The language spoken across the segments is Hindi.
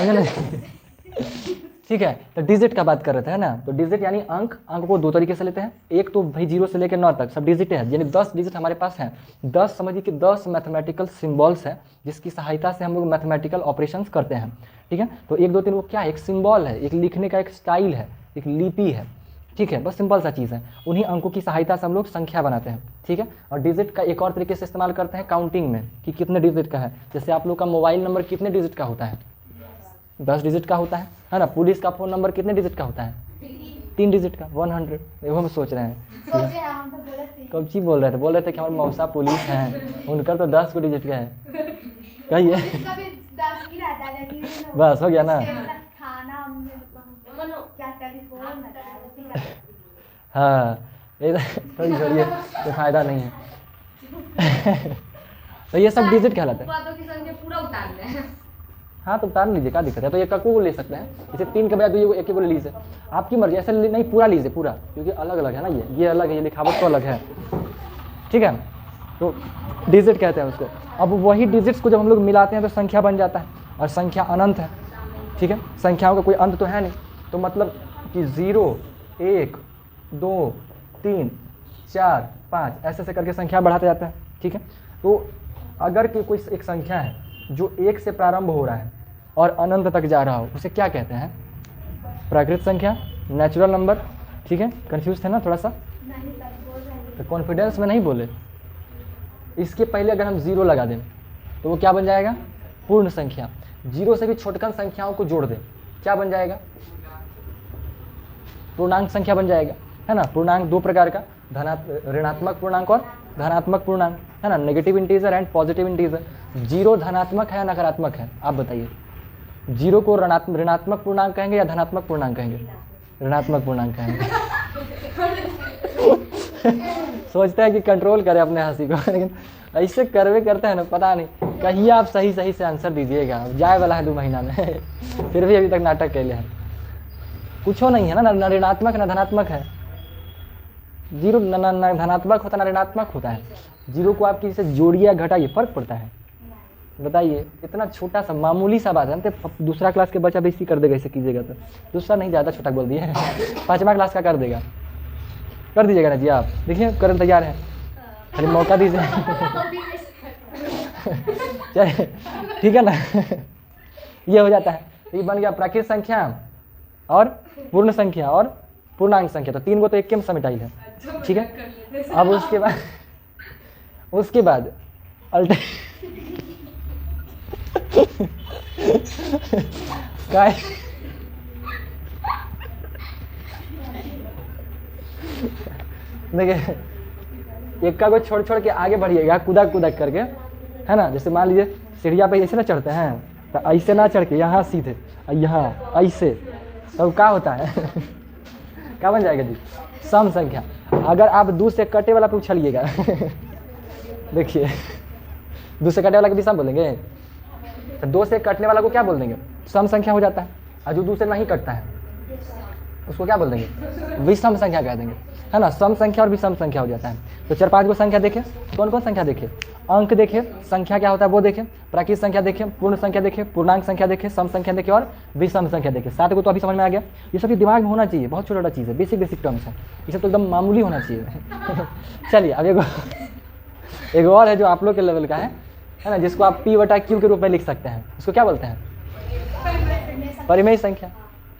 समझे नहीं? ठीक है, तो डिजिट का बात कर रहे थे, है ना। तो डिजिट यानी अंक को दो तरीके से लेते हैं। एक तो भाई 0 से लेकर 9 तक सब डिजिट है, यानी 10 डिजिट हमारे पास हैं। 10 समझिए कि 10 मैथमेटिकल सिंबल्स है जिसकी सहायता से हम लोग मैथमेटिकल ऑपरेशंस करते हैं। ठीक है, तो 1 2 3 वो क्या है, एक सिंबल है, एक लिखने का एक स्टाइल है, एक लिपि है। ठीक है, बस सिंपल सा चीज़ है। उन्हीं अंकों की सहायता से हम लोग संख्या बनाते हैं। ठीक है, और डिजिट का एक और तरीके से इस्तेमाल करते हैं काउंटिंग में कि कितने डिजिट का है। जैसे आप लोग का मोबाइल नंबर कितने डिजिट का होता है? 10 डिजिट का होता है ना। पुलिस का फ़ोन नंबर कितने डिजिट का होता है? 3 डिजिट का, 100। वो हम सोच रहे हैं कब चीज बोल रहे थे कि हमारे मौसा पुलिस हैं, उनका तो 10 को डिजिट का है। कहिए बस हो गया ना। हाँ, थोड़ी छोड़िए, तो फायदा नहीं है। तो ये सब डिजिट कहलाता है। हाँ, तो उतार लीजिए, क्या दिक्कत है। तो ये कक्कू को ले सकते हैं, इसे 3 के बजाय तो ये एक को ले लीजिए, आपकी मर्जी। ऐसे नहीं, पूरा लीजिए पूरा, क्योंकि अलग अलग है ना, ये अलग है, ये लिखावट तो अलग है। ठीक है, तो डिजिट कहते हैं उसको। अब वही डिजिट्स को जब हम लोग मिलाते हैं तो संख्या बन जाता है, और संख्या अनंत है। ठीक है, संख्याओं का कोई अंत तो है नहीं, तो मतलब कि 0 1 2 3 4 5 ऐसे करके संख्या बढ़ाते जाता है। ठीक है, तो अगर कोई एक संख्या है जो 1 से प्रारंभ हो रहा है और अनंत तक जा रहा हो, उसे क्या कहते हैं? प्राकृत संख्या, नेचुरल नंबर। ठीक है, कंफ्यूज थे ना थोड़ा सा? तो कॉन्फिडेंस में नहीं बोले। इसके पहले अगर हम 0 लगा दें तो वो क्या बन जाएगा? पूर्ण संख्या। 0 से भी छोटकन संख्याओं को जोड़ दें, क्या बन जाएगा? पूर्णांक संख्या बन जाएगा, है ना। पूर्णांक 2 प्रकार का, ऋणात्मक पूर्णांक और धनात्मक पूर्णांक, है ना। Negative integer and positive integer. 0 धनात्मक है या नकारात्मक है, आप बताइए? 0 को ऋणात्मक पूर्णांक कहेंगे या धनात्मक पूर्णांक कहेंगे? ऋणात्मक पूर्णांक कहेंगे। सोचते हैं कि कंट्रोल करें अपने हंसी को, लेकिन ऐसे करते हैं ना, पता नहीं कहिए आप सही से आंसर दीजिएगा। जाए वाला है 2 महीना में, फिर भी अभी तक नाटक कैले हैं। कुछ नहीं है ना ऋणात्मक ना धनात्मक है। 0 न धनात्मक होता है ना ऋणात्मक होता है। 0 को आप किसी से जोड़िए या घटाइए, फर्क पड़ता है? बताइए, इतना छोटा सा मामूली सा बात है। तो दूसरा क्लास के बच्चा भी इसी कर देगा, इसे कीजिएगा तो। दूसरा नहीं, ज़्यादा छोटा बोल दिए, 5वां क्लास का कर देगा, कर दीजिएगा ना जी। आप देखिए करने तैयार है, खाली मौका दीजिए। चलिए ठीक है ना। ये हो जाता है, ये बन गया प्राकृत संख्या और पूर्ण संख्या और पूर्णांक संख्या। तो 3 को तो एक में समेटाइल है। ठीक है, अब उसके बाद काय देखिए, इक्का को छोड़ के आगे बढ़िएगा, कूदा करके, है ना। जैसे मान लीजिए सीढ़िया पे ऐसे ना चढ़ते हैं, तो ऐसे ना चढ़ के यहाँ सीधे, यहाँ ऐसे, तो क्या होता है? क्या बन जाएगा जी? सम संख्या। अगर आप 2 से कटे वाला पे उछलिएगा, देखिए 2 से कटे वाला के भी सम बोलेंगे, तो 2 से कटने वाला को क्या बोल देंगे? सम संख्या हो जाता है। और जो 2 से नहीं कटता है उसको क्या बोल देंगे? विषम संख्या कह देंगे, है ना। सम संख्या और विषम संख्या हो जाता है। तो 4-5 को संख्या देखें, कौन कौन संख्या देखें? अंक देखें, संख्या क्या होता है वो देखें, प्राकृत संख्या देखें, पूर्ण संख्या देखें, पूर्णांक संख्या देखें, सम संख्या देखें और विषम संख्या देखें। 7 को तो अभी समझ में आ गया। ये सब दिमाग में होना चाहिए, बहुत छोटा चीज़ है, बेसिक टर्म्स है, ये सब तो एकदम मामूली होना चाहिए। चलिए अब एक और है जो आप लोग के लेवल का है ना, जिसको आप P/Q के रूप में लिख सकते हैं। उसको क्या बोलते हैं? परिमेय संख्या,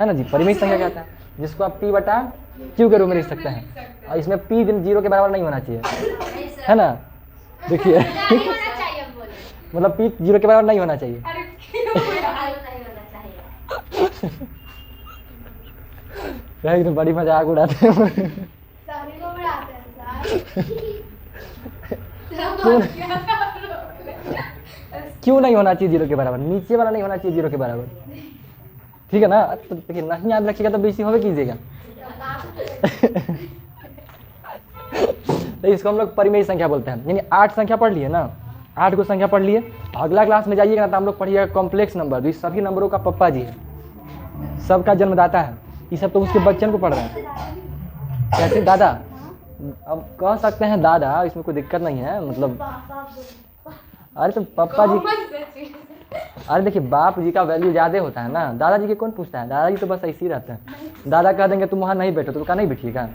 है ना जी। परिमेय संख्या कहता है जिसको आप P/Q के रूप में लिख सकते हैं। और इसमें P 0 के बराबर नहीं होना चाहिए, है ना। देखिए मतलब P 0 के बराबर नहीं होना चाहिए। तो बड़ी मजाक उड़ाते हैं। क्यों नहीं होना चाहिए 0 के बराबर? नीचे वाला नहीं होना चाहिए 0 के बराबर, ठीक है ना। तो देखिए नहीं याद रखिएगा तो बेइज्जती होवे कीजिएगा। तो इसको हम लोग परिमेय संख्या बोलते हैं। यानी 8 संख्या पढ़ लिए ना, 8 को संख्या पढ़ लिए। अगला क्लास में जाइएगा ना तो हम लोग पढ़िएगा कॉम्प्लेक्स नंबर, जो सभी नंबरों का पप्पा जी है, सबका जन्मदाता है। ये सब तो उसके बच्चन को पढ़ रहे हैं। कैसे दादा? अब कह सकते हैं दादा, इसमें कोई दिक्कत नहीं है। मतलब अरे तो पप्पा जी, अरे देखिए बाप जी का वैल्यू ज़्यादा होता है ना, दादाजी के कौन पूछता है, दादाजी तो बस ऐसे ही रहते हैं। दादा कह देंगे तुम वहाँ नहीं बैठो तो कहा नहीं बैठिएगा,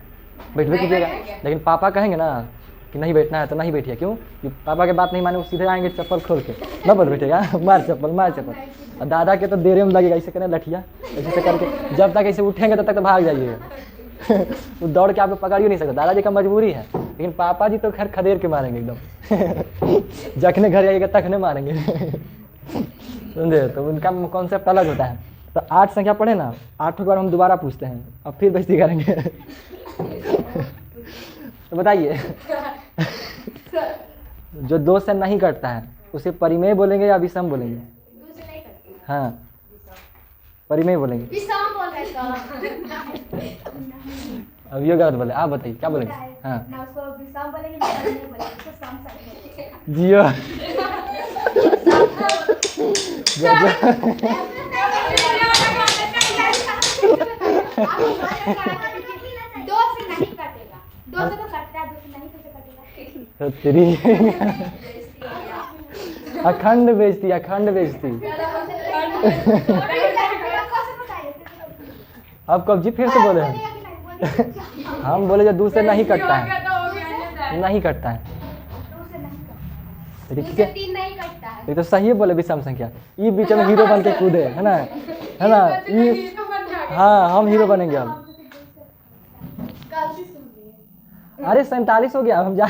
बैठवे कीजिएगा। लेकिन पापा कहेंगे ना कि नहीं बैठना है तो नहीं बैठिए, क्यों कि पापा के बात नहीं माने, वो सीधे आएंगे चप्पल खोल के न बस बैठेगा, मार चप्पल मार चप्पल। और दादा के तो देरे में लगेगा, ऐसे करें लठिया ऐसे करके, जब तक ऐसे उठेंगे तब तक तो भाग जाइएगा। वो दौड़ के आपको पकड़ ही नहीं सकता, दादाजी का मजबूरी है। लेकिन पापा जी तो खैर खदेड़ के मारेंगे एकदम। जखने घर आइएगा तखने मारेंगे। समझे, तो उनका कॉन्सेप्ट अलग होता है। तो 8 संख्या पढ़े ना, 8 बार हम दोबारा पूछते हैं अब फिर बेइज्जती करेंगे। तो बताइए, जो 2 से नहीं कटता है उसे परिमेय बोलेंगे या विषम बोलेंगे? हाँ परिमेय बोलेंगे। अब ये गलत बोले, आप बताइए क्या बोलेंगे? हाँ जियो। अखंड बेइज्जती, अखंड बेइज्जती। अब कब जी फिर से बोले हम बोले जो 2 से नहीं कटता है, नहीं कटता है। ये तो सही बोले विषम संख्या। ये बीच में हीरो बन के कूदे है ना, है ना ये। हाँ हम हीरो बनेंगे अब। अरे 47 हो गया, हम जा